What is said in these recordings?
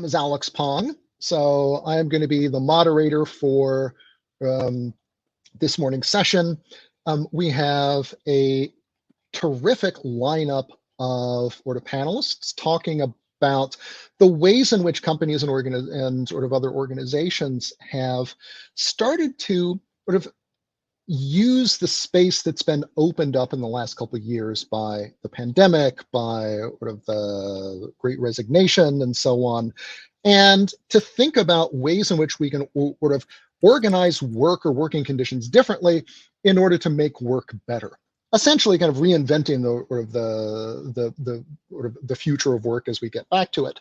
name is Alex Pong. So I'm going to be the moderator for this morning's session. We have a terrific lineup of panelists talking about the ways in which companies and sort of other organizations have started to sort of use the space that's been opened up in the last couple of years by the pandemic, by sort of the Great Resignation and so on, and to think about ways in which we can sort of organize work or working conditions differently in order to make work better. Essentially, kind of reinventing the future of work as we get back to it.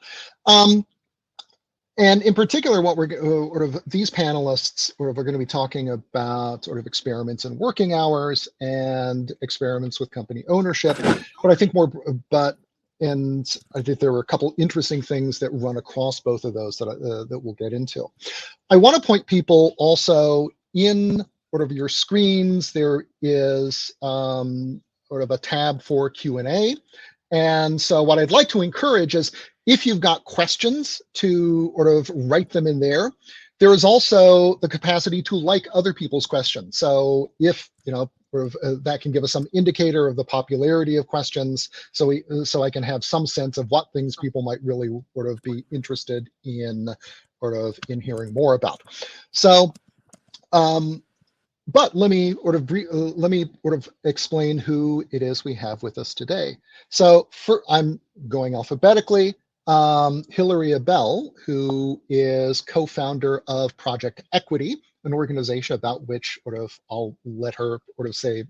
And in particular, what we're these panelists are going to be talking about sort of experiments in working hours and experiments with company ownership. But I think and I think there were a couple interesting things that run across both of those that we'll get into. I want to point people also in sort of your screens. There is sort of a tab for Q&A. And so what I'd like to encourage is if you've got questions to sort of write them in there. There is also the capacity to like other people's questions. So if, that can give us some indicator of the popularity of questions, so I can have some sense of what things people might really sort of be interested in hearing more about. So, but let me sort of explain who it is we have with us today. So I'm going alphabetically. Hilary Abel, who is co-founder of Project Equity, an organization about which I'll let her say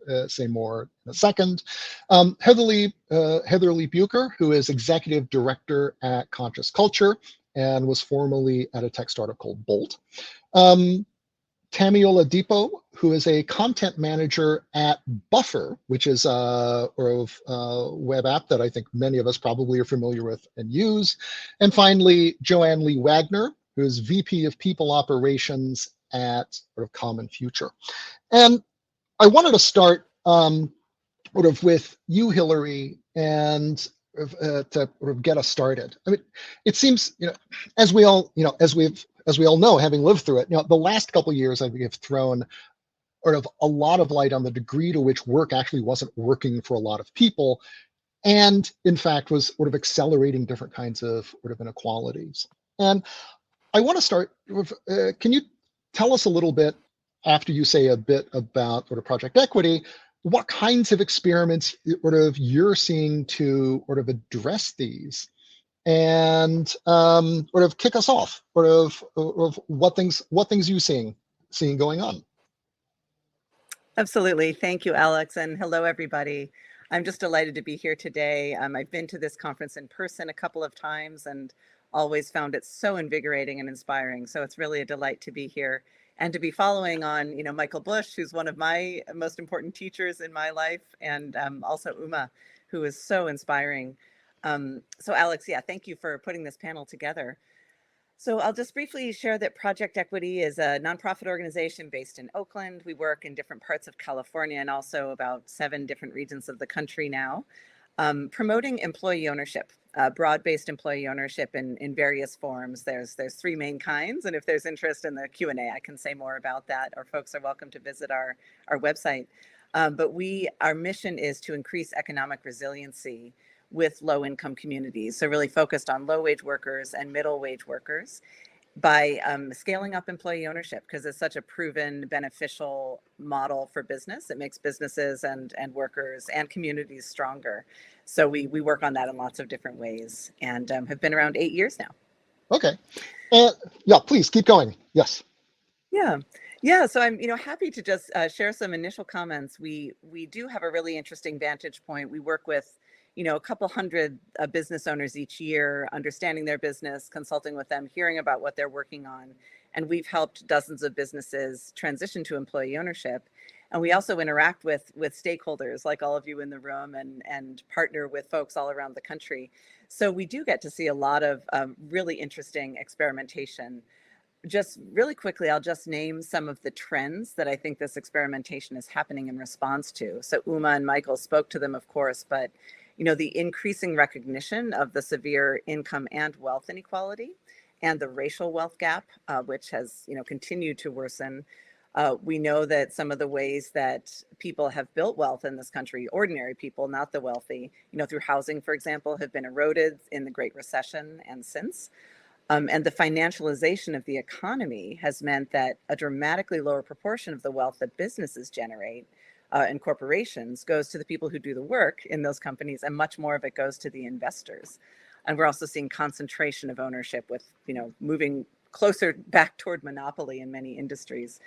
more in a second. Heather Lee Bucher, who is executive director at Conscious Culture and was formerly at a tech startup called Bolt. Tammy Oladipo, who is a content manager at Buffer, which is a web app that I think many of us probably are familiar with and use. And finally, Joanne Lee Wagner, who is VP of People Operations at Common Future. And I wanted to start with you, Hilary, and to get us started. I mean, it seems, as we all know, having lived through it, the last couple of years I think have thrown a lot of light on the degree to which work actually wasn't working for a lot of people, and in fact was accelerating different kinds of inequalities. And I want to start with, can you tell us a little bit, after you say a bit about Project Equity, what kinds of experiments you're seeing to address these? And kick us off, what things you seeing going on. Absolutely. Thank you, Alex. And hello, everybody. I'm just delighted to be here today. I've been to this conference in person a couple of times and always found it so invigorating and inspiring. So it's really a delight to be here and to be following on, Michael Bush, who's one of my most important teachers in my life, and also Uma, who is so inspiring. So Alex, thank you for putting this panel together. So I'll just briefly share that Project Equity is a nonprofit organization based in Oakland. We work in different parts of California and also about 7 different regions of the country now, promoting employee ownership, broad-based employee ownership in various forms. There's 3 main kinds, and if there's interest in the Q&A, I can say more about that, or folks are welcome to visit our website. But our mission is to increase economic resiliency with low-income communities, so really focused on low-wage workers and middle-wage workers by scaling up employee ownership, because it's such a proven beneficial model for business. It makes businesses and workers and communities stronger. So we work on that in lots of different ways and have been around 8 years now. Okay. Please keep going. Yes. Yeah. So I'm, happy to just share some initial comments. We do have a really interesting vantage point. We work with a couple hundred business owners each year, understanding their business, consulting with them, hearing about what they're working on. And we've helped dozens of businesses transition to employee ownership. And we also interact with stakeholders like all of you in the room and partner with folks all around the country. So we do get to see a lot of really interesting experimentation. Just really quickly, I'll just name some of the trends that I think this experimentation is happening in response to. So Uma and Michael spoke to them, of course, but the increasing recognition of the severe income and wealth inequality and the racial wealth gap, which has continued to worsen. We know that some of the ways that people have built wealth in this country, ordinary people, not the wealthy, through housing, for example, have been eroded in the Great Recession and since. And the financialization of the economy has meant that a dramatically lower proportion of the wealth that businesses generate and corporations goes to the people who do the work in those companies, and much more of it goes to the investors. And we're also seeing concentration of ownership with, moving closer back toward monopoly in many industries.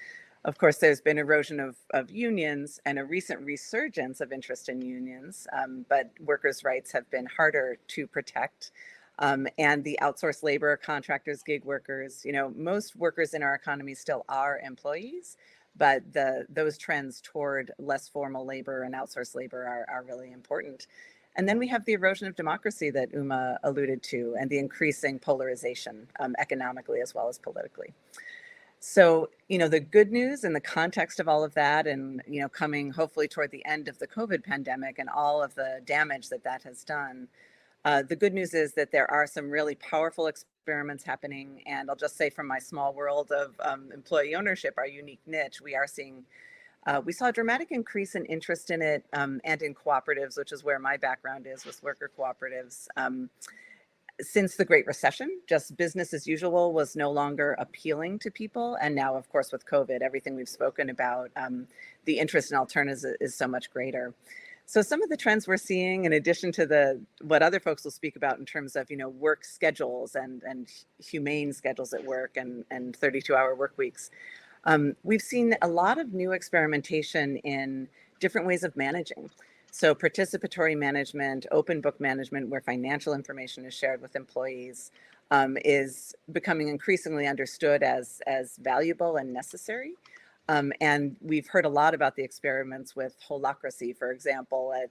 Of course, there's been erosion of unions and a recent resurgence of interest in unions, but workers' rights have been harder to protect. And the outsourced labor, contractors, gig workers, most workers in our economy still are employees, but those trends toward less formal labor and outsourced labor are really important. And then we have the erosion of democracy that Uma alluded to, and the increasing polarization economically as well as politically. So, the good news in the context of all of that, and, coming hopefully toward the end of the COVID pandemic and all of the damage that has done, the good news is that there are some really powerful experiments happening. And I'll just say, from my small world of employee ownership, our unique niche, we saw a dramatic increase in interest in it, and in cooperatives, which is where my background is, with worker cooperatives. Since the Great Recession, just business as usual was no longer appealing to people. And now, of course, with COVID, everything we've spoken about, the interest in alternatives is so much greater. So some of the trends we're seeing, in addition to what other folks will speak about in terms of, work schedules and humane schedules at work and 32-hour work weeks, we've seen a lot of new experimentation in different ways of managing. So participatory management, open book management, where financial information is shared with employees, is becoming increasingly understood as valuable and necessary. And we've heard a lot about the experiments with holacracy, for example, at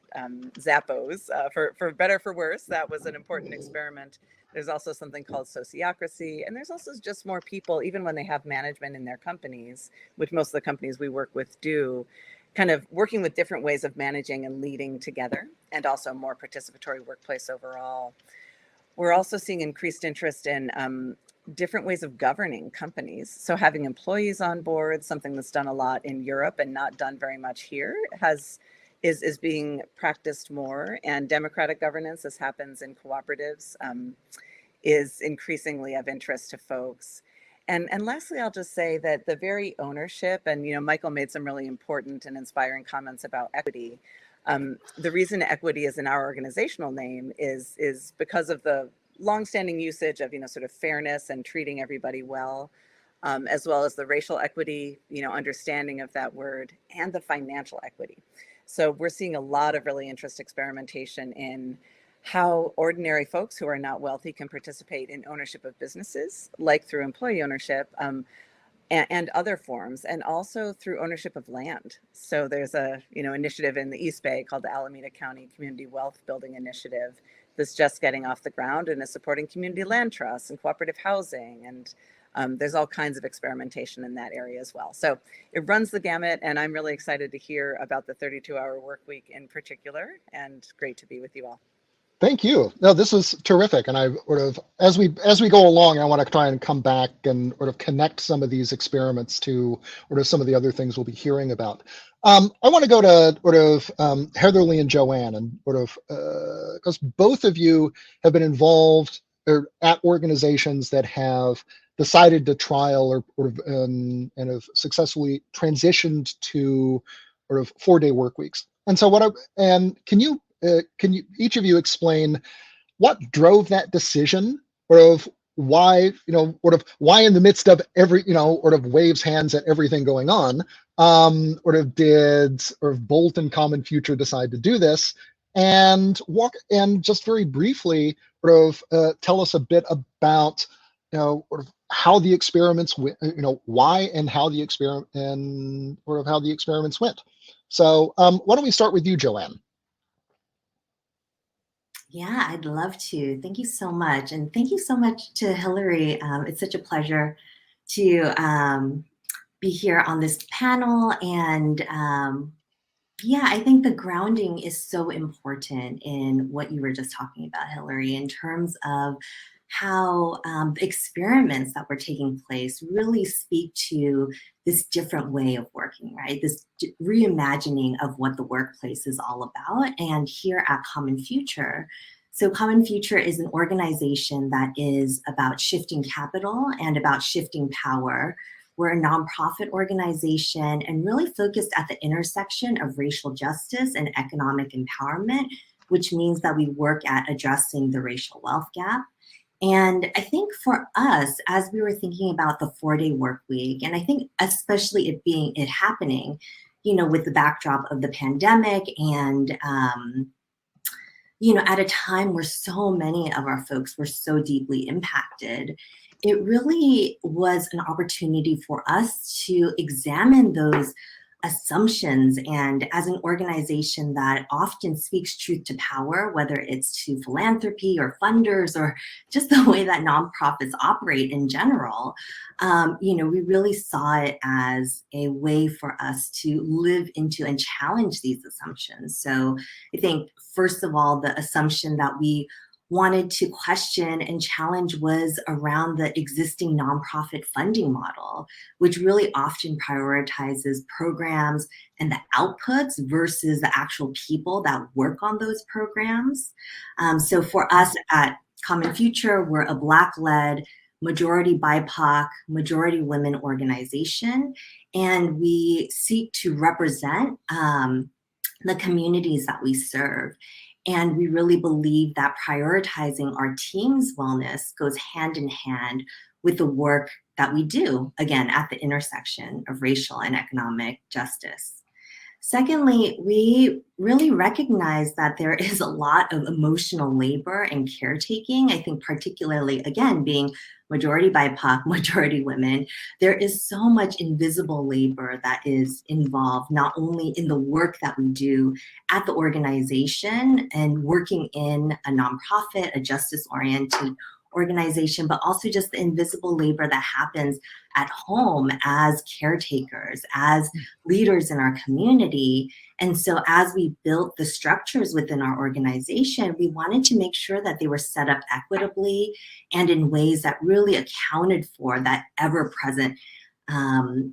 Zappos. For better, for worse, that was an important experiment. There's also something called sociocracy, and there's also just more people, even when they have management in their companies, which most of the companies we work with do, kind of working with different ways of managing and leading together, and also more participatory workplace overall. We're also seeing increased interest in different ways of governing companies. So having employees on board, something that's done a lot in Europe and not done very much here, is being practiced more. And democratic governance, as happens in cooperatives, is increasingly of interest to folks. And lastly, I'll just say that the very ownership, and Michael made some really important and inspiring comments about equity. The reason equity is in our organizational name is because of the longstanding usage of sort of fairness and treating everybody well, as well as the racial equity, understanding of that word, and the financial equity. So we're seeing a lot of really interesting experimentation in how ordinary folks who are not wealthy can participate in ownership of businesses, like through employee ownership, and other forms, and also through ownership of land. So there's a initiative in the East Bay called the Alameda County Community Wealth Building Initiative that's just getting off the ground and is supporting community land trusts and cooperative housing. And there's all kinds of experimentation in that area as well. So it runs the gamut, and I'm really excited to hear about the 32-hour work week in particular, and great to be with you all. Thank you. No, this is terrific. And I sort of, as we go along, I want to try and come back and sort of connect some of these experiments to sort of some of the other things we'll be hearing about. I want to go to sort of Heatherly and Joanne, and sort of because both of you have been involved or at organizations that have decided to trial or sort of and have successfully transitioned to sort of 4-day work weeks. And so can you each of you explain what drove that decision, or of why, sort of why in the midst of every, sort of waves hands at everything going on, sort of did sort of Bolt and Common Future decide to do this, and just very briefly sort of tell us a bit about, sort of how the experiments went, why and how the experiment, and sort of how the experiments went. So why don't we start with you, Joanne? Yeah, I'd love to. Thank you so much. And thank you so much to Hillary. It's such a pleasure to be here on this panel. And yeah, I think the grounding is so important in what you were just talking about, Hillary, in terms of how the experiments that were taking place really speak to this different way of working, right? This reimagining of what the workplace is all about. And here at Common Future, so Common Future is an organization that is about shifting capital and about shifting power. We're a nonprofit organization and really focused at the intersection of racial justice and economic empowerment, which means that we work at addressing the racial wealth gap. And I think for us, as we were thinking about the 4-day work week, and I think especially it happening, with the backdrop of the pandemic and, at a time where so many of our folks were so deeply impacted, it really was an opportunity for us to examine those assumptions. And as an organization that often speaks truth to power, whether it's to philanthropy or funders or just the way that nonprofits operate in general, we really saw it as a way for us to live into and challenge these assumptions. So I think, first of all, the assumption that we wanted to question and challenge was around the existing nonprofit funding model, which really often prioritizes programs and the outputs versus the actual people that work on those programs. So for us at Common Future, we're a Black-led, majority BIPOC, majority women organization, and we seek to represent the communities that we serve. And we really believe that prioritizing our team's wellness goes hand in hand with the work that we do, again, at the intersection of racial and economic justice. Secondly, we really recognize that there is a lot of emotional labor and caretaking. I think particularly, again, being majority BIPOC, majority women, there is so much invisible labor that is involved, not only in the work that we do at the organization and working in a nonprofit, a justice-oriented organization, but also just the invisible labor that happens at home as caretakers, as leaders in our community. And so as we built the structures within our organization, we wanted to make sure that they were set up equitably and in ways that really accounted for that ever-present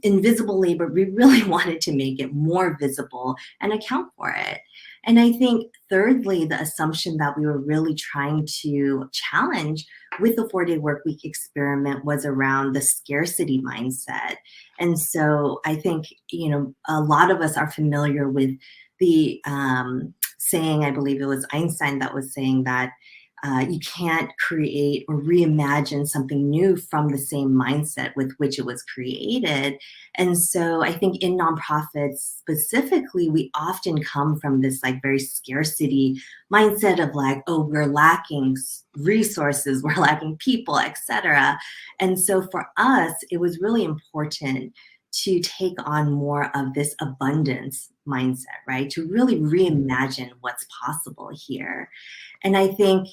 invisible labor. We really wanted to make it more visible and account for it. And I think thirdly, the assumption that we were really trying to challenge with the 4-day workweek experiment was around the scarcity mindset. And so I think, a lot of us are familiar with the saying, I believe it was Einstein that was saying that you can't create or reimagine something new from the same mindset with which it was created. And so I think in nonprofits specifically, we often come from this very scarcity mindset of oh, we're lacking resources, we're lacking people, etc. And so for us, it was really important to take on more of this abundance mindset, right? To really reimagine what's possible here. And I think,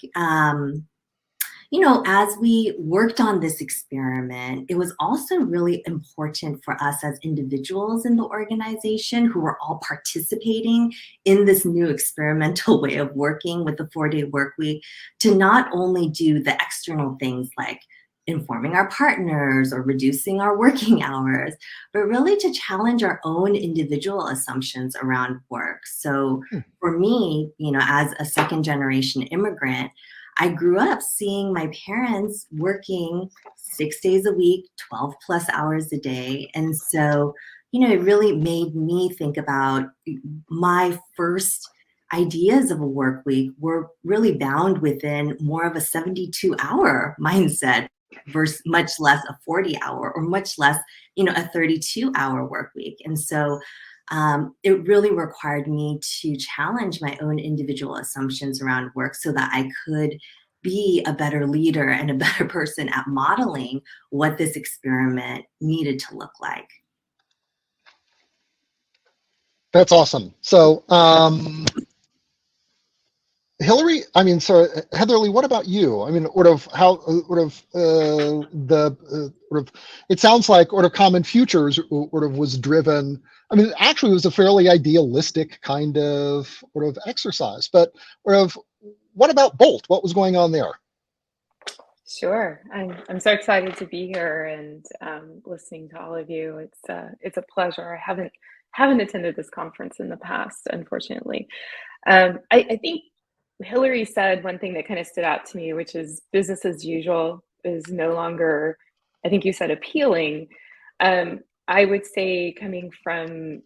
as we worked on this experiment, it was also really important for us as individuals in the organization who were all participating in this new experimental way of working with the 4-day workweek to not only do the external things like informing our partners or reducing our working hours, but really to challenge our own individual assumptions around work. So for me, as a second generation immigrant, I grew up seeing my parents working 6 days a week, 12 plus hours a day. And so, it really made me think about my first ideas of a work week were really bound within more of a 72-hour mindset versus much less a 40-hour or much less, a 32-hour work week. And so it really required me to challenge my own individual assumptions around work so that I could be a better leader and a better person at modeling what this experiment needed to look like. That's awesome. So, Hillary, Heatherly, what about you? It sounds like Common Futures was driven. Actually, it was a fairly idealistic kind of exercise. But what about Bolt? What was going on there? Sure. I'm so excited to be here and listening to all of you. It's a pleasure. I haven't attended this conference in the past, unfortunately. I think Hillary said one thing that kind of stood out to me, which is business as usual is no longer, I think you said, appealing. Um, I would say coming from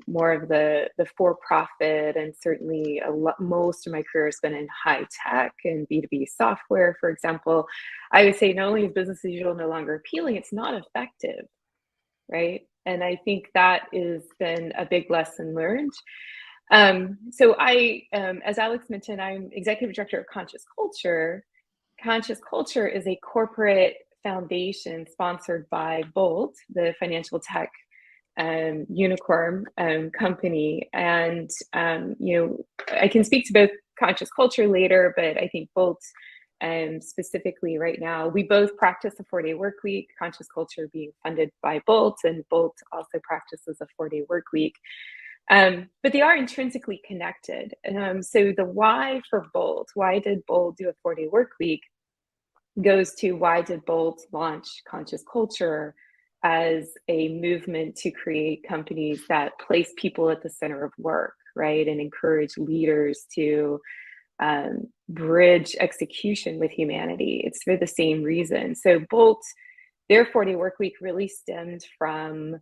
more of the for-profit, and certainly most of my career has been in high tech and B2B software, for example. I would say not only is business as usual no longer appealing, it's not effective, right? And I think that has been a big lesson learned. So as Alex mentioned, I'm executive director of Conscious Culture. Conscious Culture is a corporate foundation sponsored by Bolt, the financial tech unicorn company. And, I can speak to both Conscious Culture later, but I think Bolt specifically right now, we both practice a 4-day work week, Conscious Culture being funded by Bolt, and Bolt also practices a 4-day work week. But they are intrinsically connected. So the why for Bolt, why did Bolt do a 4-day work week, goes to why did Bolt launch Conscious Culture as a movement to create companies that place people at the center of work, right? And encourage leaders to bridge execution with humanity. It's for the same reason. So Bolt, their 4-day work week really stemmed from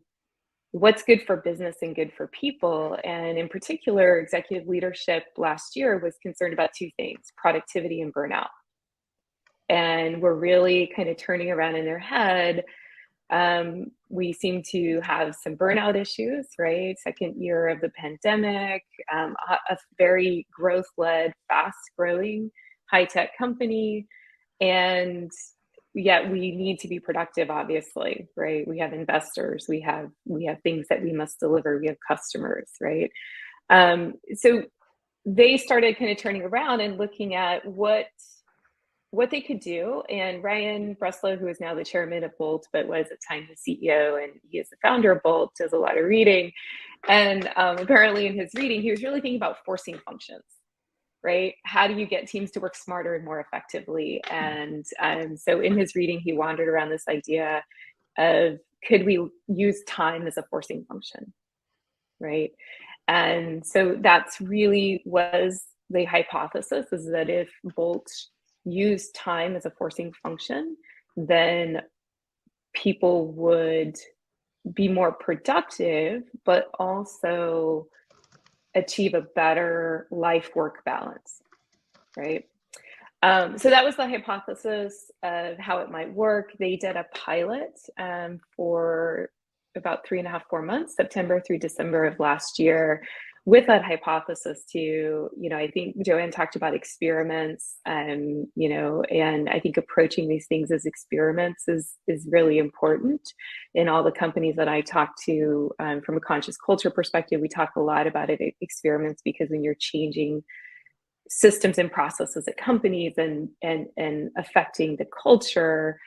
what's good for business and good for people. And in particular, executive leadership last year was concerned about two things: productivity and burnout. And we're really kind of turning around in their head. We seem to have some burnout issues, right? Second year of the pandemic, a very growth-led, fast-growing high-tech company. And yet we need to be productive, obviously, right? We have investors, we have things that we must deliver, we have customers, right? So they started kind of turning around and looking at what they could do. And Ryan Breslow, who is now the chairman of Bolt, but was at the time the CEO, and he is the founder of Bolt, does a lot of reading. And apparently in his reading, he was really thinking about forcing functions, right? How do you get teams to work smarter and more effectively? And so in his reading, he wandered around this idea of, could we use time as a forcing function, right? And so that's really was the hypothesis, is that if Bolt use time as a forcing function, then people would be more productive, but also achieve a better life-work balance, right? So that was the hypothesis of how it might work. They did a pilot for about 3.5, 4 months, September through December of last year, with that hypothesis to, I think Joanne talked about experiments, and I think approaching these things as experiments is really important. In all the companies that I talk to, from a conscious culture perspective, we talk a lot about experiments, because when you're changing systems and processes at companies and affecting the culture,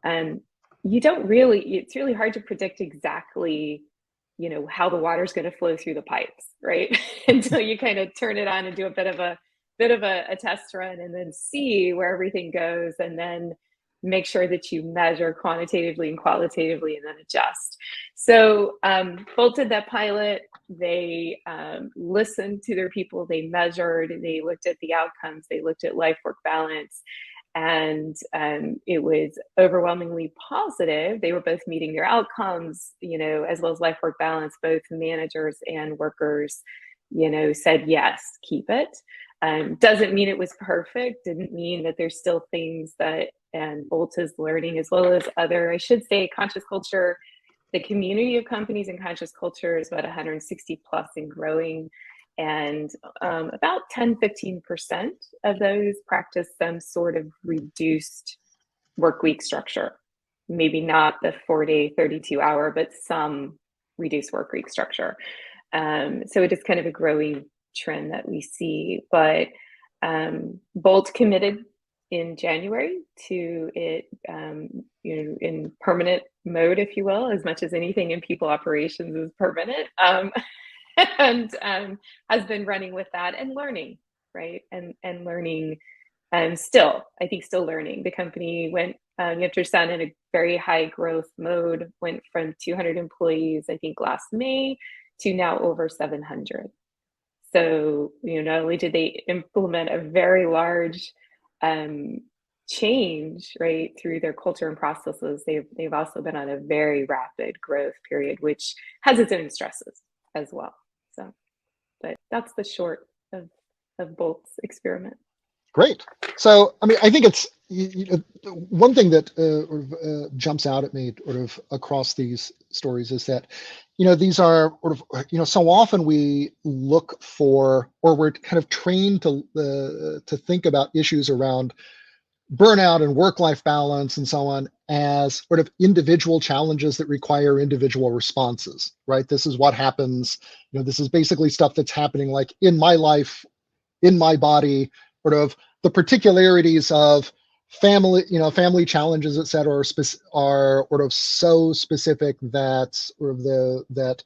it's really hard to predict exactly how the water is going to flow through the pipes, right? Until you kind of turn it on and do a bit of a test run, and then see where everything goes, and then make sure that you measure quantitatively and qualitatively, and then adjust. So Bolt did that pilot. They listened to their people, they measured, they looked at the outcomes, they looked at life work balance, and it was overwhelmingly positive. They were both meeting their outcomes, as well as life work balance. Both managers and workers, said yes, keep it. Doesn't mean it was perfect, didn't mean that there's still things that Bolt is learning, as well as other, I should say, conscious culture. The community of companies in conscious culture is about 160 plus and growing. And about 10-15% of those practice some sort of reduced work week structure. Maybe not the 4-day, 32-hour, but some reduced work week structure. So it is kind of a growing trend that we see. But Bolt committed in January to it, in permanent mode, if you will, as much as anything in people operations is permanent. And has been running with that and learning, right? And learning I think still learning. The company went, you have to understand, in a very high growth mode, went from 200 employees, I think last May, to now over 700. So, not only did they implement a very large change, right, through their culture and processes, they've also been on a very rapid growth period, which has its own stresses as well. So, but that's the short of Bolt's experiment. Great. So, I mean, I think it's one thing that jumps out at me sort of across these stories is that, these are sort of, so often we look for, or we're kind of trained to think about issues around burnout and work-life balance and so on as sort of individual challenges that require individual responses, right? This is what happens, this is basically stuff that's happening like in my life, in my body, sort of the particularities of family challenges, et cetera, are sort of so specific that sort of that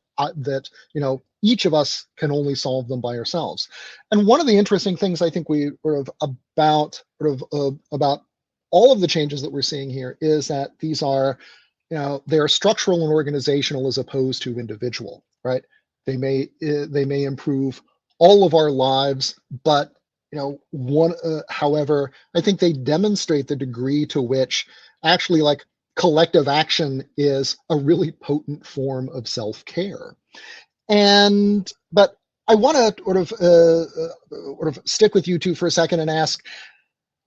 each of us can only solve them by ourselves. And one of the interesting things I think we about all of the changes that we're seeing here is that these are, they are structural and organizational as opposed to individual, right? They may improve all of our lives, but however, I think they demonstrate the degree to which actually like collective action is a really potent form of self-care. But I want to sort of stick with you two for a second and ask,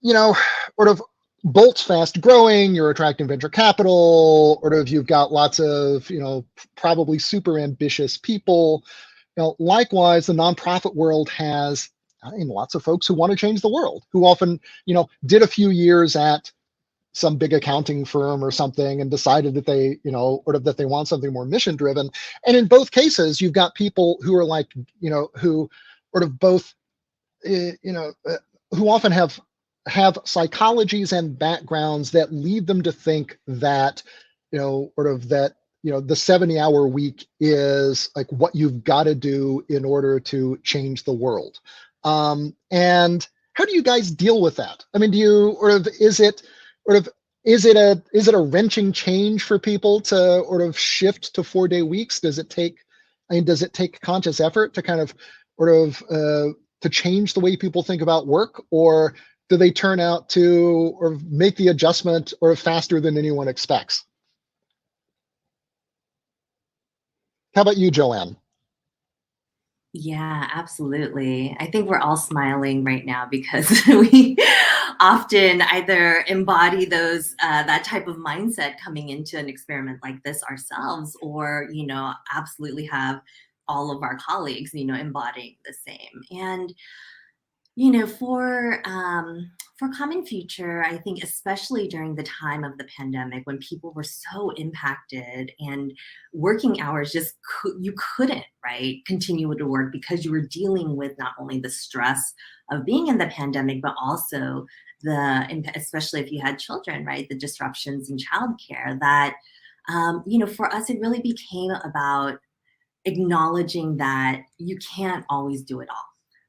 sort of Bolt's fast growing, you're attracting venture capital, sort of you've got lots of, probably super ambitious people. Likewise, the nonprofit world has lots of folks who want to change the world, who often, did a few years at some big accounting firm or something and decided that they, or that they want something more mission driven. And in both cases, you've got people who are like, who sort of both, who often have psychologies and backgrounds that lead them to think that, the 70-hour week is like what you've got to do in order to change the world. And how do you guys deal with that? I mean, do you is it a wrenching change for people to sort of shift to 4-day weeks? Does it take conscious effort to kind of to change the way people think about work, or do they turn out to or make the adjustment or faster than anyone expects? How about you, Joanne? Yeah, absolutely. I think we're all smiling right now because we often either embody that type of mindset coming into an experiment like this ourselves, or, absolutely have all of our colleagues, embodying the same. And, for common future, I think especially during the time of the pandemic when people were so impacted and working hours just you couldn't, right, continue to work because you were dealing with not only the stress of being in the pandemic, but also especially if you had children, right, the disruptions in childcare that, for us, it really became about acknowledging that you can't always do it all.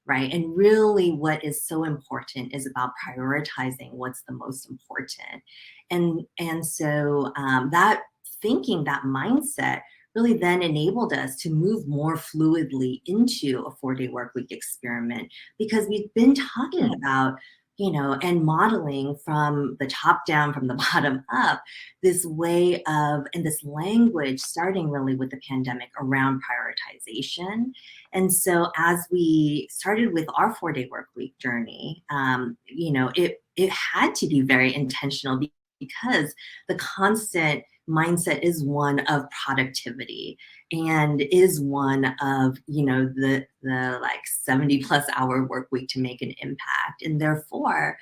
Right. And really what is so important is about prioritizing what's the most important. And so that thinking, that mindset really then enabled us to move more fluidly into a 4-day workweek experiment, because we've been talking about, and modeling from the top down, from the bottom up, this way of, and this language starting really with the pandemic around prioritization. And so as we started with our 4-day workweek journey, it had to be very intentional, because the constant mindset is one of productivity and is one of, the like 70+ hour work week to make an impact. And therefore,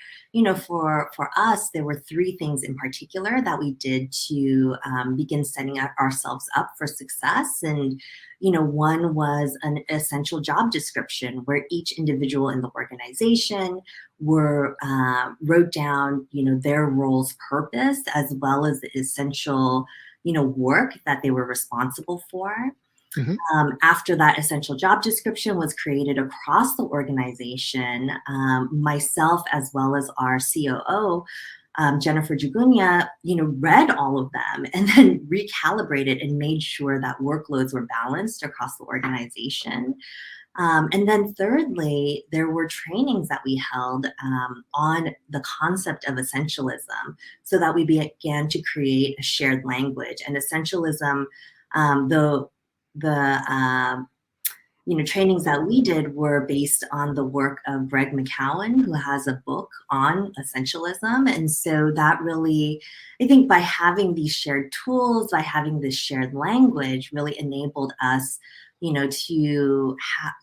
for us, there were 3 things in particular that we did to begin setting ourselves up for success. And, one was an essential job description where each individual in the organization wrote down, their role's purpose, as well as the essential, work that they were responsible for. Mhm. After that essential job description was created across the organization, myself as well as our COO, Jennifer Jugunya, read all of them and then recalibrated and made sure that workloads were balanced across the organization. And then thirdly, there were trainings that we held on the concept of essentialism so that we began to create a shared language. And essentialism, the trainings that we did were based on the work of Greg McCowan, who has a book on essentialism. And so that really, I think by having these shared tools, by having this shared language, really enabled us to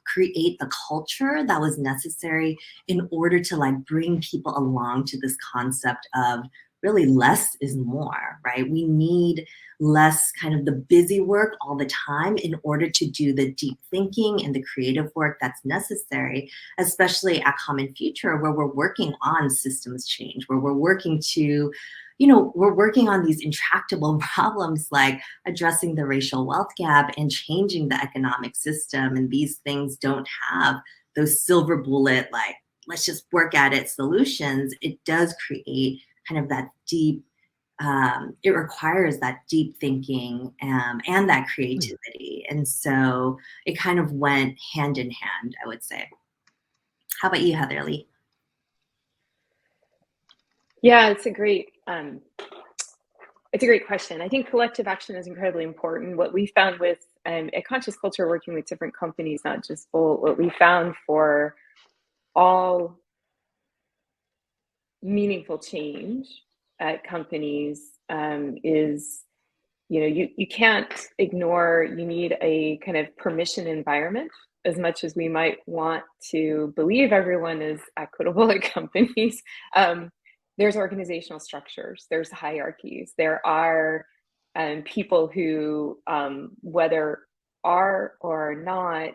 create the culture that was necessary in order to bring people along to this concept of really less is more, right? We need less kind of the busy work all the time in order to do the deep thinking and the creative work that's necessary, especially at Common Future, where we're working on systems change, where we're working to, we're working on these intractable problems like addressing the racial wealth gap and changing the economic system. And these things don't have those silver bullet, let's just work at it solutions. It does create kind of that deep, it requires that deep thinking and that creativity. And so it kind of went hand in hand, I would say. How about you, Heatherly? Yeah, it's a great question. I think collective action is incredibly important. What we found with a conscious culture working with different companies, not just Bolt, what we found for all meaningful change at companies is, you can't ignore, you need a kind of permission environment. As much as we might want to believe everyone is equitable at companies, there's organizational structures, there's hierarchies, there are people who, whether are or not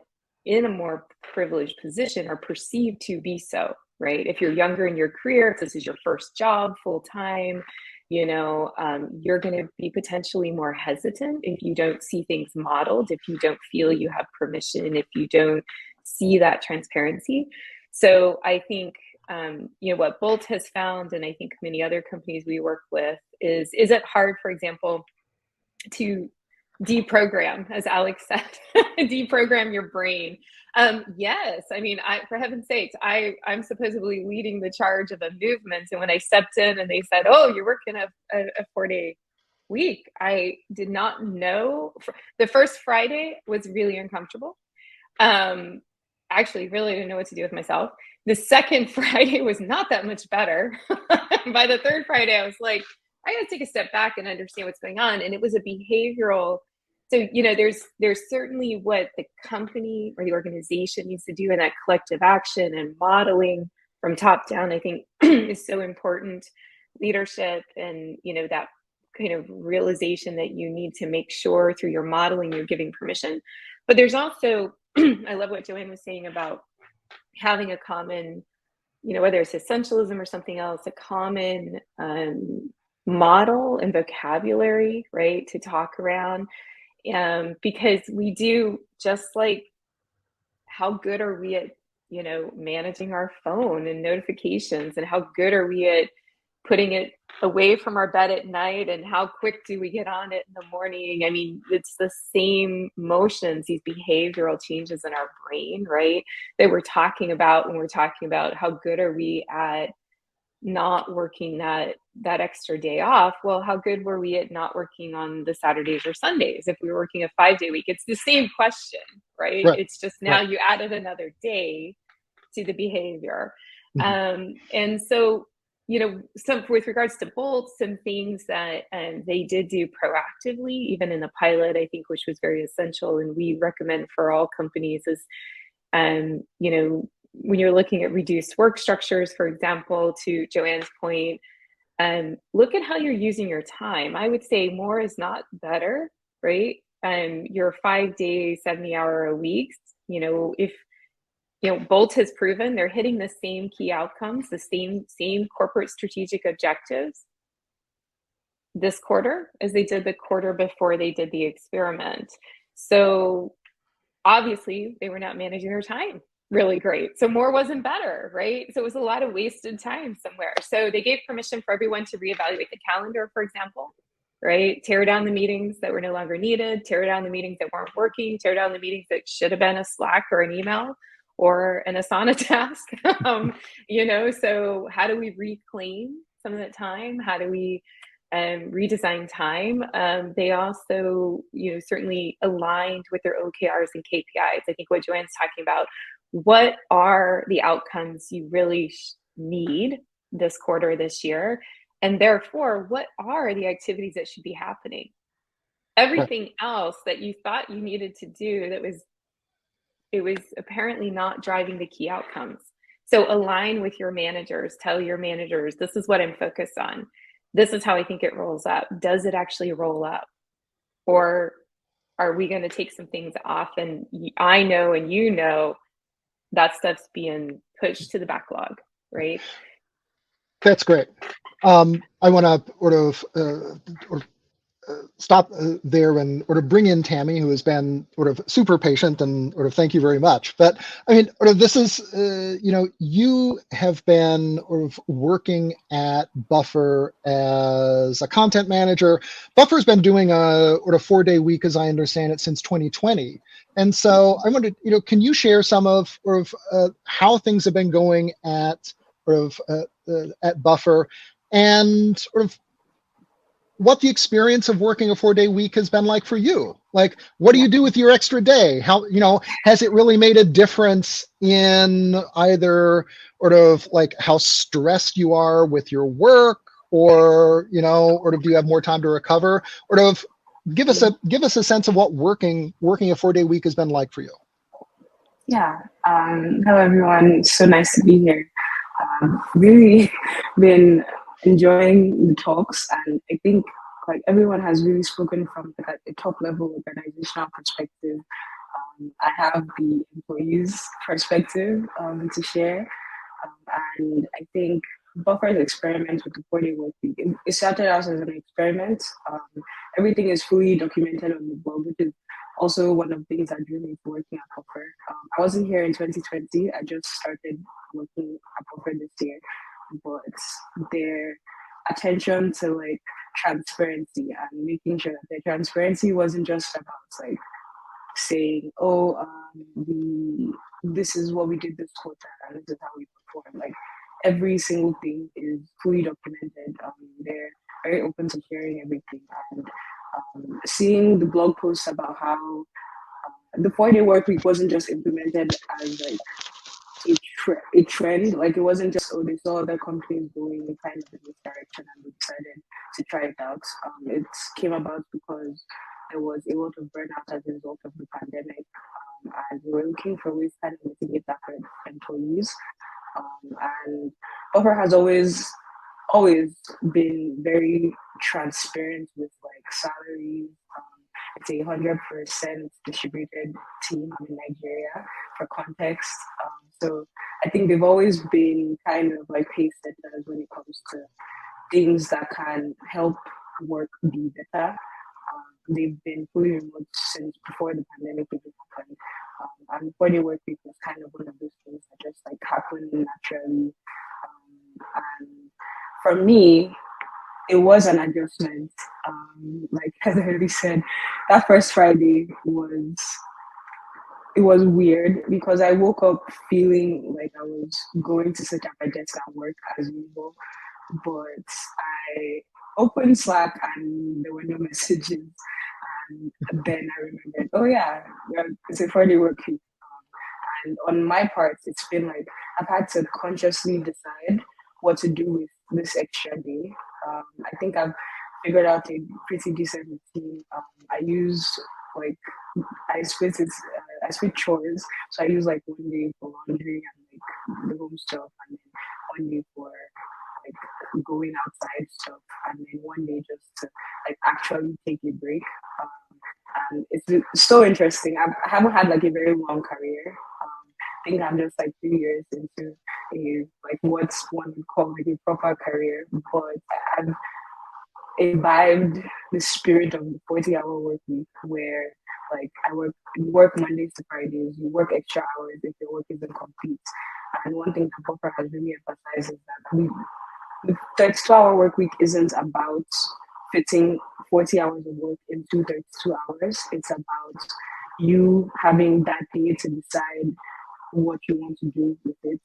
in a more privileged position, are perceived to be so, right? If you're younger in your career, if this is your first job full time, you're going to be potentially more hesitant if you don't see things modeled, if you don't feel you have permission, if you don't see that transparency. So I think, what Bolt has found, and I think many other companies we work with, is it hard, for example, to deprogram, as Alex said, deprogram your brain? Yes. I mean, for heaven's sakes, I'm supposedly leading the charge of a movement. And when I stepped in and they said, oh, you're working a 4-day week, I did not know. The first Friday was really uncomfortable. Actually, really didn't know what to do with myself. The second Friday was not that much better. By the third Friday, I was like, I got to take a step back and understand what's going on. And it was a behavioral. So, there's certainly what the company or the organization needs to do in that collective action, and modeling from top down, I think is so important. Leadership and, that kind of realization that you need to make sure through your modeling, you're giving permission. But there's also, I love what Joanne was saying about having a common, whether it's essentialism or something else, a common model and vocabulary, right, to talk around. Because we do, just like, how good are we at, managing our phone and notifications, and how good are we at putting it away from our bed at night, and how quick do we get on it in the morning? I mean, it's the same motions, these behavioral changes in our brain, right, that we're talking about when we're talking about how good are we at not working that extra day off. Well, how good were we at not working on the Saturdays or Sundays if we were working a 5-day week? It's the same question, right? It's just now you added another day to the behavior. And so, some, with regards to Bolt, some things that they did do proactively, even in the pilot, I think, which was very essential, and we recommend for all companies, is, when you're looking at reduced work structures, for example, to Joanne's point, look at how you're using your time. I would say more is not better, right? Your 5-day, 70-hour weeks, if, Bolt has proven they're hitting the same key outcomes, the same corporate strategic objectives this quarter as they did the quarter before they did the experiment. So obviously they were not managing their time really great. So more wasn't better, right? So it was a lot of wasted time somewhere. So they gave permission for everyone to reevaluate the calendar, for example, right? Tear down the meetings that were no longer needed, tear down the meetings that weren't working, tear down the meetings that should have been a Slack or an email or an Asana task. So how do we reclaim some of that time? How do we redesign time? They also, certainly aligned with their OKRs and KPIs. I think what Joanne's talking about, what are the outcomes you really need this quarter, this year? And therefore, what are the activities that should be happening? Everything else that you thought you needed to do it was apparently not driving the key outcomes. So align with your managers, tell your managers, this is what I'm focused on. This is how I think it rolls up. Does it actually roll up? Or are we going to take some things off? And I know, and that stuff's being pushed to the backlog, right? That's great. I want to stop there and bring in Tammy, who has been super patient, and thank you very much. But I mean, this is, you have been working at Buffer as a content manager. Buffer's been doing a 4-day week, as I understand it, since 2020. And so I wondered, can you share some of how things have been going at Buffer, and what the experience of working a 4-day week has been like for you? Like, what do you do with your extra day? How, has it really made a difference in either like how stressed you are with your work, or, do you have more time to recover? Give us a sense of what working a 4-day week has been like for you. Yeah. Hello, everyone. So nice to be here. Really been enjoying the talks, and I think everyone has really spoken from a top level organizational perspective. I have the employees' perspective to share, and I think Buffer's experiment with the 4-day work week, it started out as an experiment. Everything is fully documented on the blog, which is also one of the things that drew me to working at Buffer. I wasn't here in 2020. I just started working at Buffer this year, but their attention to transparency and making sure that the transparency wasn't just about saying, this is what we did this quarter and this is how we performed. Every single thing is fully documented. They're very open to sharing everything, and seeing the blog posts about how the 4-day work week wasn't just implemented as a trend. It wasn't just, they saw other companies going kind of in this direction and they decided to try it out. It came about because there was a lot of burnout as a result of the pandemic, and we were looking for ways to kind of mitigate that for employees. And Buffer has always been very transparent with salaries. It's 100% distributed team in Nigeria, for context. So I think they've always been kind of pace setters when it comes to things that can help work be better. They've been fully remote since before the pandemic even happened. And 4-day work week was kind of one of those things that just happened naturally. And for me, it was an adjustment. As I already said, that first Friday was weird because I woke up feeling like I was going to sit at my desk at work as usual, but I opened Slack and there were no messages. And then I remembered, oh yeah, it's a 4-day work week. And on my part, it's been I've had to consciously decide what to do with this extra day. I think I've figured out a pretty decent routine. I use I split chores. So I use 1 day for laundry and the home stuff, and then 1 day for going outside stuff, and then 1 day just to actually take a break. And it's so interesting. I haven't had a very long career. I think I'm just 3 years into what's one would call a proper career, but I've imbibed the spirit of the 40-hour work week, where Like you work Mondays to Fridays, you work extra hours if your work isn't complete. And one thing that Buffer has really emphasized is that the 32-hour work week isn't about fitting 40 hours of work into 32 hours. It's about you having that day to decide what you want to do with it.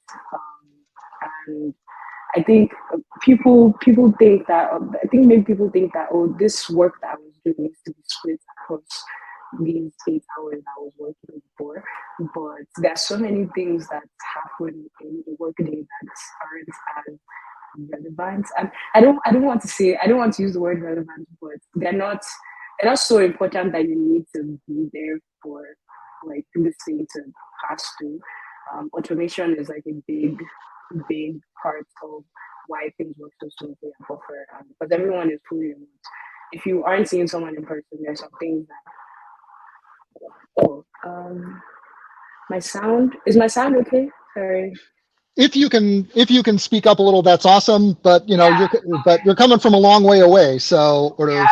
And I think people think that I think maybe people think that, oh, this work that I was doing needs to be split across these 8 hours I was working before. But there's so many things that happen in the workday that aren't as relevant. And I don't want to use the word relevant, but they're not so important that you need to be there for like this thing to pass through. Automation is like a big part of why things work so smoothly at Buffer, because everyone is fully remote. If you aren't seeing someone in person, there's some things that. Oh, is my sound okay? Sorry. If you can speak up a little, that's awesome. But Yeah. you're coming from a long way away, so Yeah.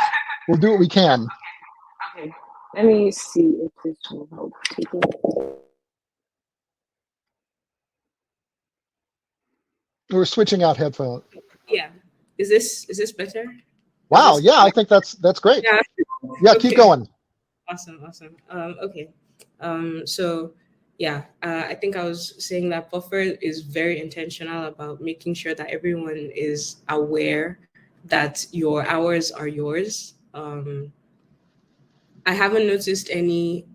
we'll do what we can. Okay. Let me see if this will help. We're switching out headphones. Yeah. Is this better? Wow. Is this Yeah, I think that's great. Yeah. Yeah, Okay. keep going. Awesome. Okay. So yeah, I think I was saying that Buffer is very intentional about making sure that everyone is aware that your hours are yours. I haven't noticed any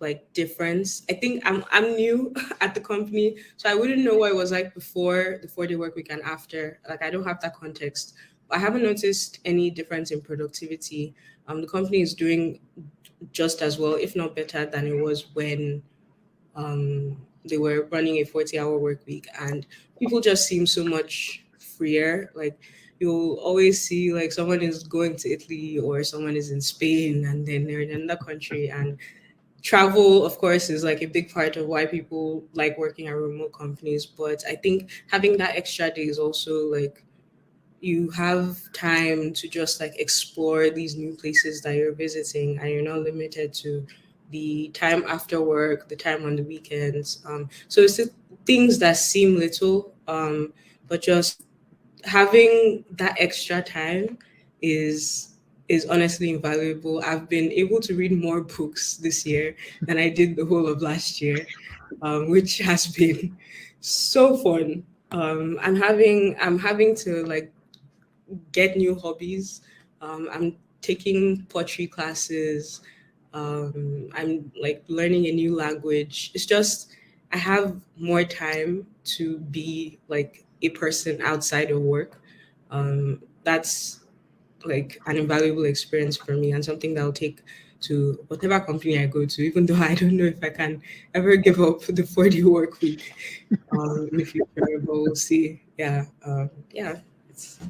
like difference. I think I'm new at the company, so I wouldn't know what it was like before the 4-day work week and after. Like I don't have that context. I haven't noticed any difference in productivity. The company is doing just as well, if not better, than it was when they were running a 40-hour work week, and people just seem so much freer. Like you'll always see like someone is going to Italy or someone is in Spain and then they're in another country, and travel of course is like a big part of why people like working at remote companies. But I think having that extra day is also like you have time to just like explore these new places that you're visiting, and you're not limited to the time after work, the time on the weekends. So it's the things that seem little, but just having that extra time is honestly invaluable. I've been able to read more books this year than I did the whole of last year, which has been so fun. I'm having to like get new hobbies. I'm taking pottery classes. I'm like learning a new language. It's just I have more time to be like a person outside of work. That's like an invaluable experience for me and something that I'll take to whatever company I go to, even though I don't know if I can ever give up the 40 work week in the future, but we'll see. Yeah, it's it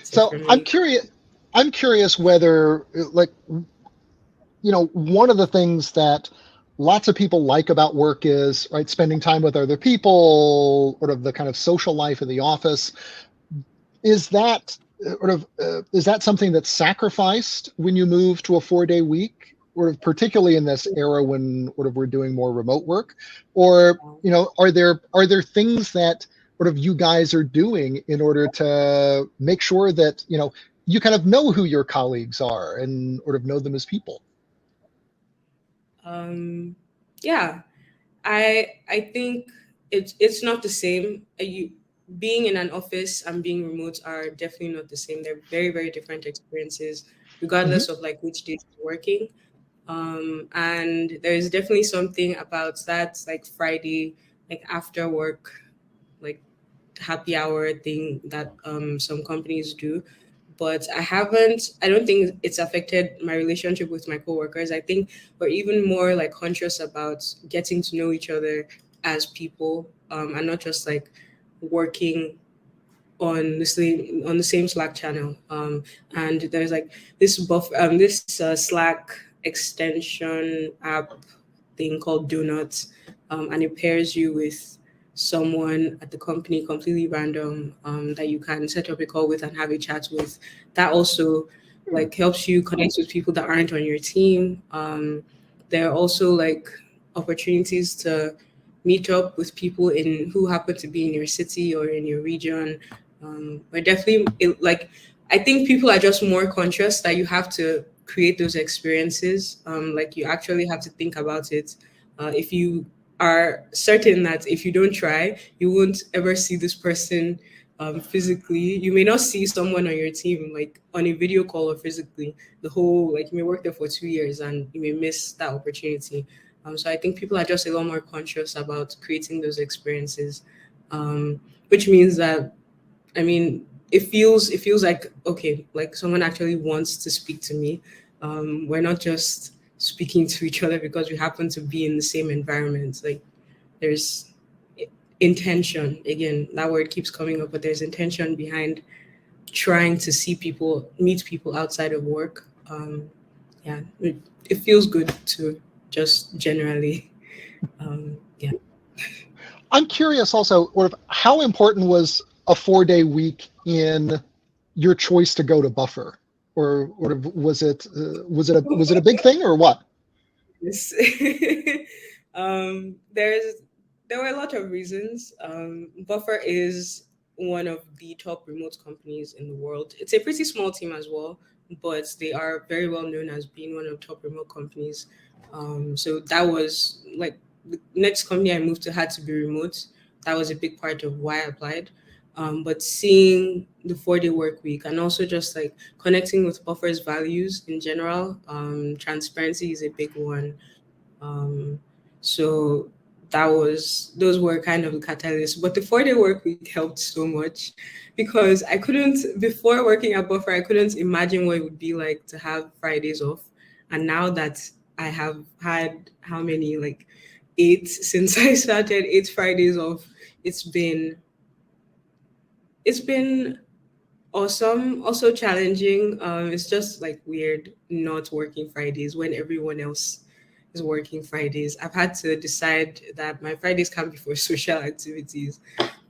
So for me. I'm curious whether like one of the things that lots of people like about work is right spending time with other people, sort of the kind of social life of the office. Is that is that something that's sacrificed when you move to a 4-day week, or particularly in this era when we're doing more remote work? Or are there things that you guys are doing in order to make sure that you kind of know who your colleagues are and know them as people? Yeah, I think it's not the same. You being in an office and being remote are definitely not the same. They're very, very different experiences, regardless of like which days you're working. And there's definitely something about that, like Friday, like after work, like happy hour thing that some companies do. But I don't think it's affected my relationship with my coworkers. I think we're even more like conscious about getting to know each other as people, and not just like working on the same Slack channel. And there's like this Slack extension app thing called Donuts, and it pairs you with someone at the company completely random, that you can set up a call with and have a chat with. That also like helps you connect with people that aren't on your team. There are also like opportunities to meet up with people in who happen to be in your city or in your region. But definitely, like I think people are just more conscious that you have to create those experiences. Like you actually have to think about it. If you are certain that if you don't try, you won't ever see this person physically. You may not see someone on your team like on a video call or physically. The whole like you may work there for 2 years and you may miss that opportunity. So I think people are just a lot more conscious about creating those experiences, which means that I mean it feels like okay, like someone actually wants to speak to me. We're not just speaking to each other because we happen to be in the same environment. Like there's intention. Again, that word keeps coming up, but there's intention behind trying to see people, meet people outside of work. Yeah, it feels good to just generally, yeah. I'm curious also, how important was a 4-day week in your choice to go to Buffer, or was it a big thing or what? Yes. There's there were a lot of reasons. Buffer is one of the top remote companies in the world. It's a pretty small team as well, but they are very well known as being one of the top remote companies. So that was like the next company I moved to had to be remote. That was a big part of why I applied. But seeing the 4-day work week and also just like connecting with Buffer's values in general, transparency is a big one. um, so those were kind of the catalyst. But the 4-day work week helped so much because I couldn't before working at Buffer, I couldn't imagine what it would be like to have Fridays off. And now that I have had how many like 8 since I started, 8 Fridays off, it's been it's been awesome, also challenging. It's just like weird not working Fridays when everyone else is working Fridays. I've had to decide that my Fridays can't be for social activities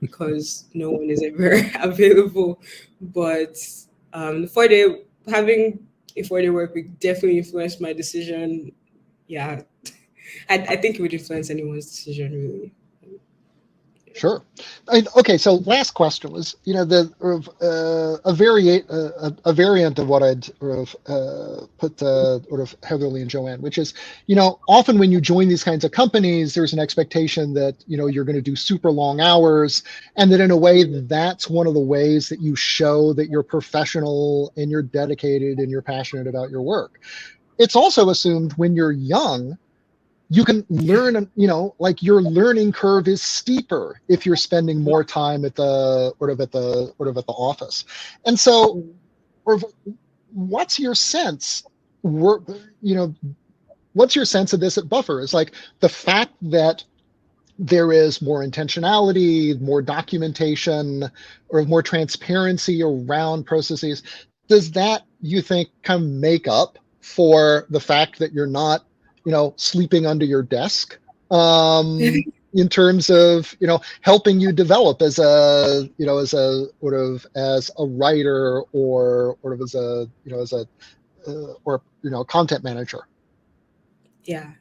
because no one is ever available. But the 4-day having a 4-day work week definitely influenced my decision. Yeah, I think it would influence anyone's decision really. Sure. Okay, so last question was, the a variant of what I'd put Heatherly and Joanne, which is, often when you join these kinds of companies, there's an expectation that, you're going to do super long hours, and that in a way, that's one of the ways that you show that you're professional and you're dedicated and you're passionate about your work. It's also assumed when you're young, you can learn, like your learning curve is steeper if you're spending more time at the office. And so, what's your sense? What's your sense of this at Buffer? Is like the fact that there is more intentionality, more documentation, or more transparency around processes. Does that, you think, kind of make up for the fact that you're not, sleeping under your desk, in terms of, helping you develop as a, as a writer or as a, content manager? Yeah.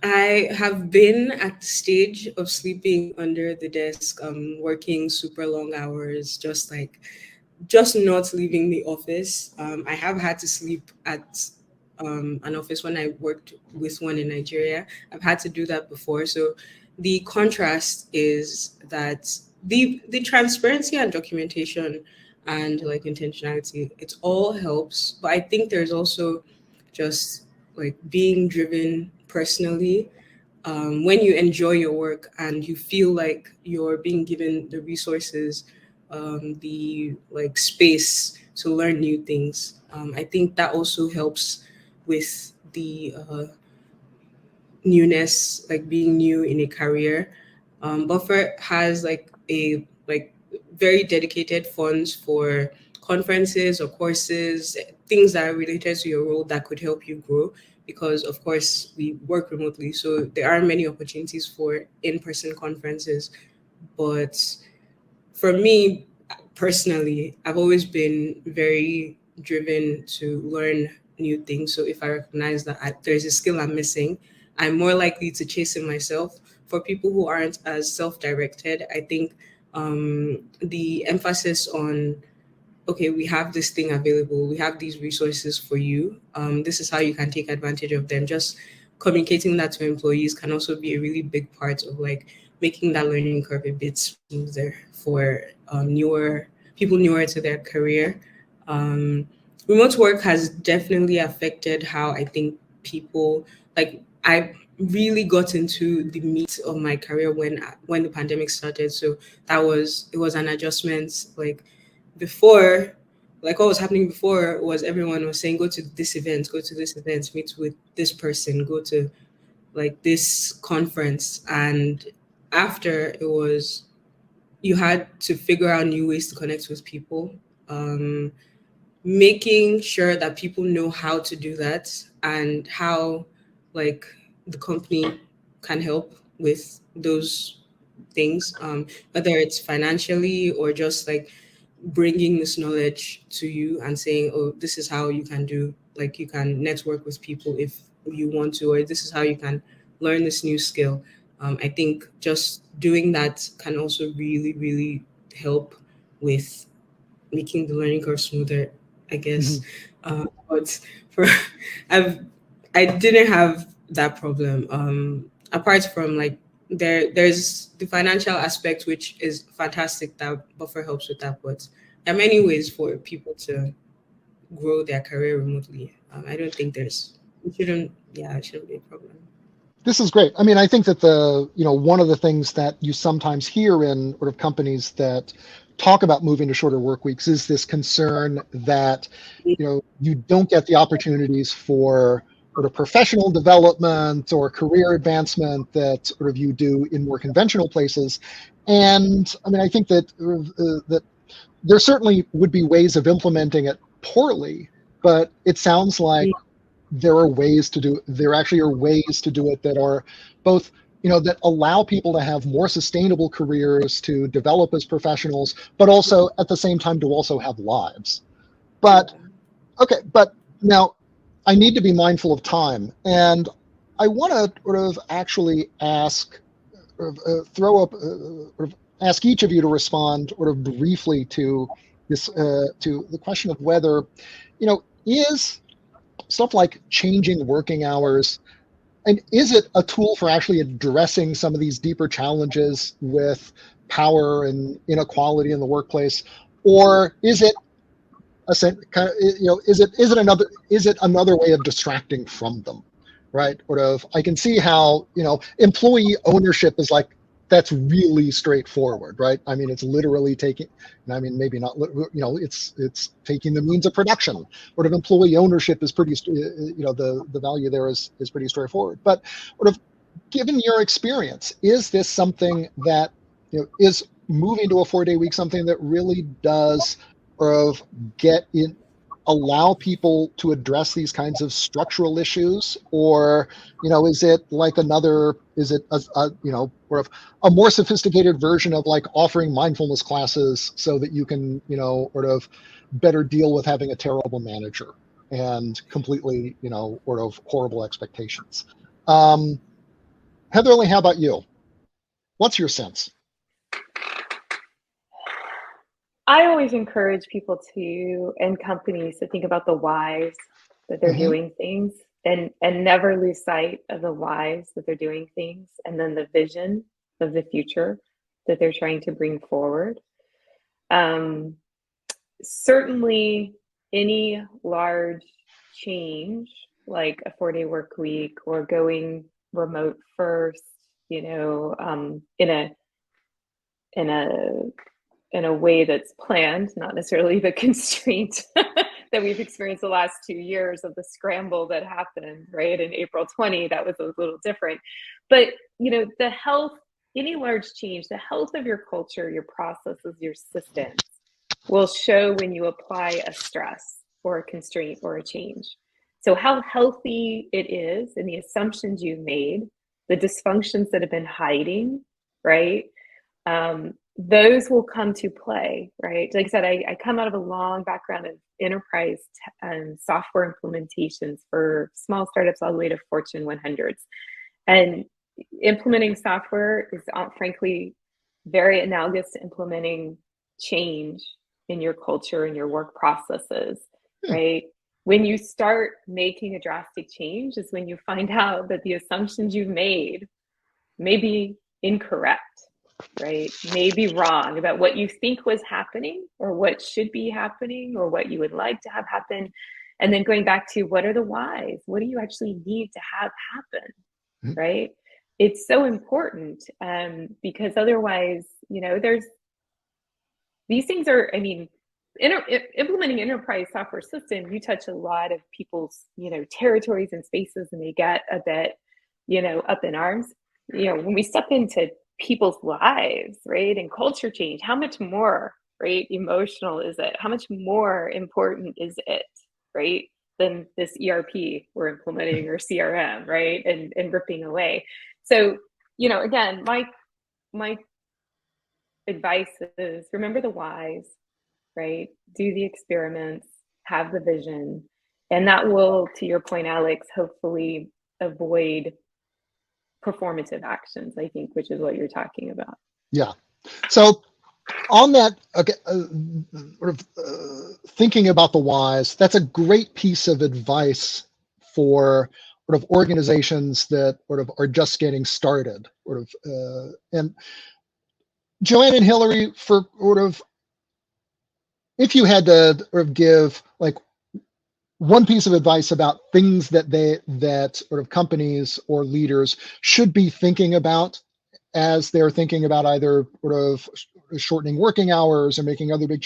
I have been at the stage of sleeping under the desk, working super long hours, just not leaving the office. I have had to sleep at an office when I worked with one in Nigeria. I've had to do that before. So the contrast is that the transparency and documentation and like intentionality, it all helps. But I think there's also just like being driven personally, when you enjoy your work and you feel like you're being given the resources, the like space to learn new things. I think that also helps with the newness, like being new in a career. Buffer has like very dedicated funds for conferences or courses, things that are related to your role that could help you grow. Because of course we work remotely, so there are many opportunities for in-person conferences. But for me, personally, I've always been very driven to learn new things. So if I recognize that there's a skill I'm missing, I'm more likely to chase it myself. For people who aren't as self-directed, I think the emphasis on, okay, we have this thing available, we have these resources for you, this is how you can take advantage of them. Just communicating that to employees can also be a really big part of like making that learning curve a bit smoother for newer people, newer to their career. Remote work has definitely affected how I think people, like, I really got into the meat of my career when the pandemic started. So it was an adjustment. Like before, like what was happening before was everyone was saying, go to this event, go to this event, meet with this person, go to like this conference. And after, it was, you had to figure out new ways to connect with people. Making sure that people know how to do that and how like the company can help with those things, whether it's financially or just like bringing this knowledge to you and saying, oh, this is how you can do, like you can network with people if you want to, or this is how you can learn this new skill. I think just doing that can also really, really help with making the learning curve smoother, I guess. But for I've I didn't have that problem. Apart from like there's the financial aspect, which is fantastic that Buffer helps with that, but there are many ways for people to grow their career remotely. I don't think it shouldn't be a problem. This is great. I mean, I think that one of the things that you sometimes hear in sort of companies that talk about moving to shorter work weeks is this concern that, you don't get the opportunities for sort of professional development or career advancement that sort of you do in more conventional places. And I mean, I think that that there certainly would be ways of implementing it poorly, but it sounds like there actually are ways to do it that are both, that allow people to have more sustainable careers, to develop as professionals, but also at the same time to also have lives. But okay, but now I need to be mindful of time, and I want to sort of actually ask, ask each of you to respond sort of briefly to this, to the question of whether, is stuff like changing working hours, and is it a tool for actually addressing some of these deeper challenges with power and inequality in the workplace, or is it is it another way of distracting from them, right? Sort of, I can see how employee ownership is like, that's really straightforward, right? I mean, it's literally taking, I mean, maybe not, it's taking the means of production. Sort of employee ownership is pretty, the value there is pretty straightforward. But sort of, given your experience, is this something that, is moving to a 4-day week something that really does sort of allow people to address these kinds of structural issues, or is it like is it sort of a more sophisticated version of like offering mindfulness classes so that you can sort of better deal with having a terrible manager and completely sort of horrible expectations? Heatherly, how about you? What's your sense? I always encourage people and companies to think about the whys that they're doing things, and never lose sight of the whys that they're doing things, and then the vision of the future that they're trying to bring forward. Certainly any large change like a 4-day work week or going remote first, in a way that's planned, not necessarily the constraint that we've experienced the last 2 years of the scramble that happened, right? In April 20, that was a little different. But, the health, any large change, the health of your culture, your processes, your systems will show when you apply a stress or a constraint or a change. So how healthy it is and the assumptions you've made, the dysfunctions that have been hiding, right? those will come to play, right? Like I said, I come out of a long background of enterprise software implementations for small startups all the way to Fortune 100s. And implementing software is frankly very analogous to implementing change in your culture and your work processes, right? When you start making a drastic change is when you find out that the assumptions you've made may be incorrect, right? May be wrong about what you think was happening or what should be happening or what you would like to have happen. And then going back to what are the whys? What do you actually need to have happen, right? It's so important because otherwise, there's these things are, implementing enterprise software system, you touch a lot of people's, territories and spaces, and they get a bit, up in arms. When we step into people's lives, right, and culture change, how much more, right, emotional is it? How much more important is it, right, than this ERP we're implementing or CRM, right, and ripping away. So, again, my advice is remember the whys, right? Do the experiments, have the vision, and that will, to your point, Alex, hopefully avoid performative actions, I think, which is what you're talking about. Yeah. So on that, okay, thinking about the whys, that's a great piece of advice for sort of organizations that sort of are just getting started. And Joanne and Hillary, for sort of, if you had to sort of give like one piece of advice about things that sort of companies or leaders should be thinking about as they're thinking about either sort of shortening working hours or making other big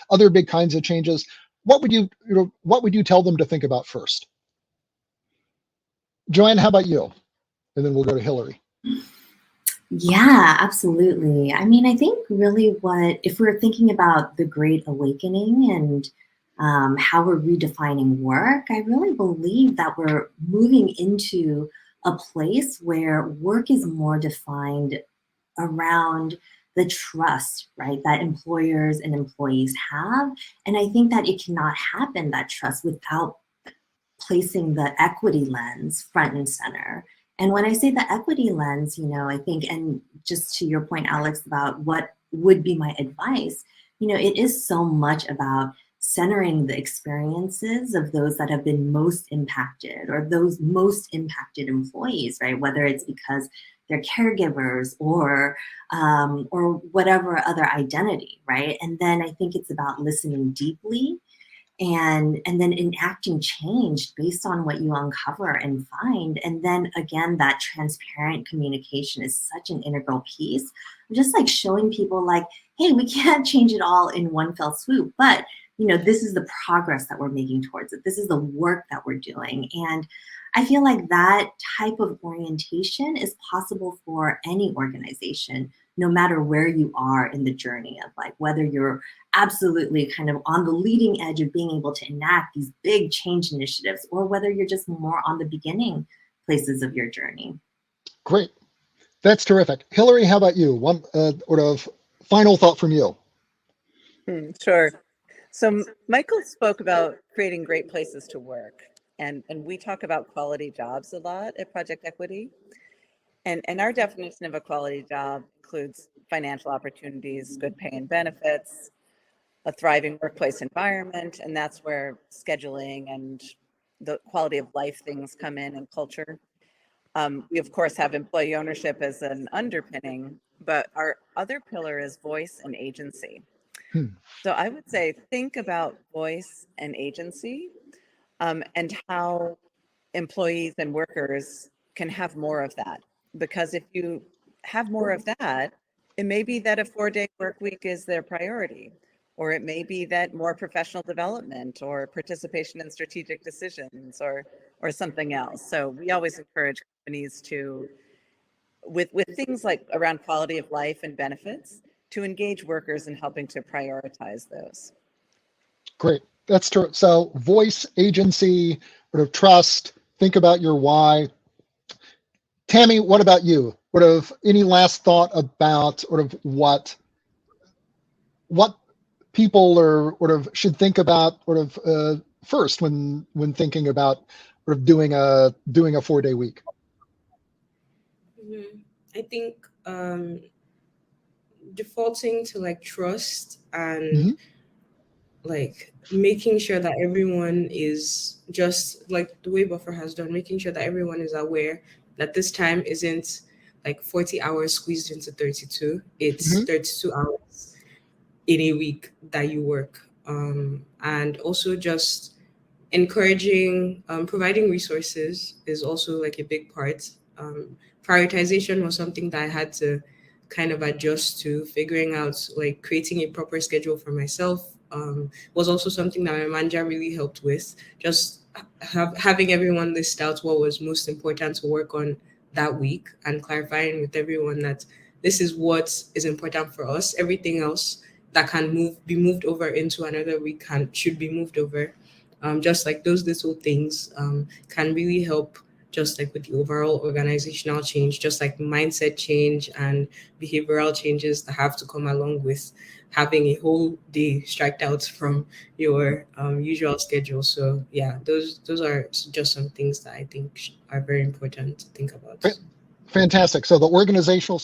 other big kinds of changes, what would you tell them to think about first? Joanne, how about you? And then we'll go to Hillary. Yeah, absolutely. I think really if we're thinking about the Great Awakening and how we're redefining work, I really believe that we're moving into a place where work is more defined around the trust, right, that employers and employees have. And I think that it cannot happen, that trust, without placing the equity lens front and center. And when I say the equity lens, I think, and just to your point, Alex, about what would be my advice, it is so much about centering the experiences of those that have been most impacted or those most impacted employees, right? Whether it's because they're caregivers or whatever other identity, right? And then I think it's about listening deeply and then enacting change based on what you uncover and find. And then again, that transparent communication is such an integral piece. Just like showing people like, hey, we can't change it all in one fell swoop, but this is the progress that we're making towards it. This is the work that we're doing. And I feel like that type of orientation is possible for any organization, no matter where you are in the journey of like whether you're absolutely kind of on the leading edge of being able to enact these big change initiatives or whether you're just more on the beginning places of your journey. Great. That's terrific. Hillary, how about you? One sort of final thought from you. Sure. So Michael spoke about creating great places to work. And we talk about quality jobs a lot at Project Equity. And our definition of a quality job includes financial opportunities, good pay and benefits, a thriving workplace environment, and that's where scheduling and the quality of life things come in, and culture. We, of course, have employee ownership as an underpinning, but our other pillar is voice and agency. So I would say think about voice and agency and how employees and workers can have more of that. Because if you have more of that, it may be that a 4-day work week is their priority, or it may be that more professional development or participation in strategic decisions or something else. So we always encourage companies to, with things like around quality of life and benefits, to engage workers in helping to prioritize those. Great. That's true. So voice, agency, sort of trust, think about your why. Tammy, what about you? Sort of any last thought about sort of what people are sort of should think about sort of first when thinking about sort of doing a 4-day week? I think defaulting to like trust and Mhm. like making sure that everyone is just like the way Buffer has done, making sure that everyone is aware that this time isn't like 40 hours squeezed into 32. It's Mhm. 32 hours in a week that you work. And also just encouraging, providing resources is also like a big part. Prioritization was something that I had to kind of adjust to, figuring out like creating a proper schedule for myself. Was also something that my manager really helped with. Just having everyone list out what was most important to work on that week and clarifying with everyone that this is what is important for us. Everything else that can be moved over into another week should be moved over. Just like those little things can really help, just like with the overall organizational change, just like mindset change and behavioral changes that have to come along with having a whole day striked out from your usual schedule. So yeah, those are just some things that I think are very important to think about. Fantastic. So the organizational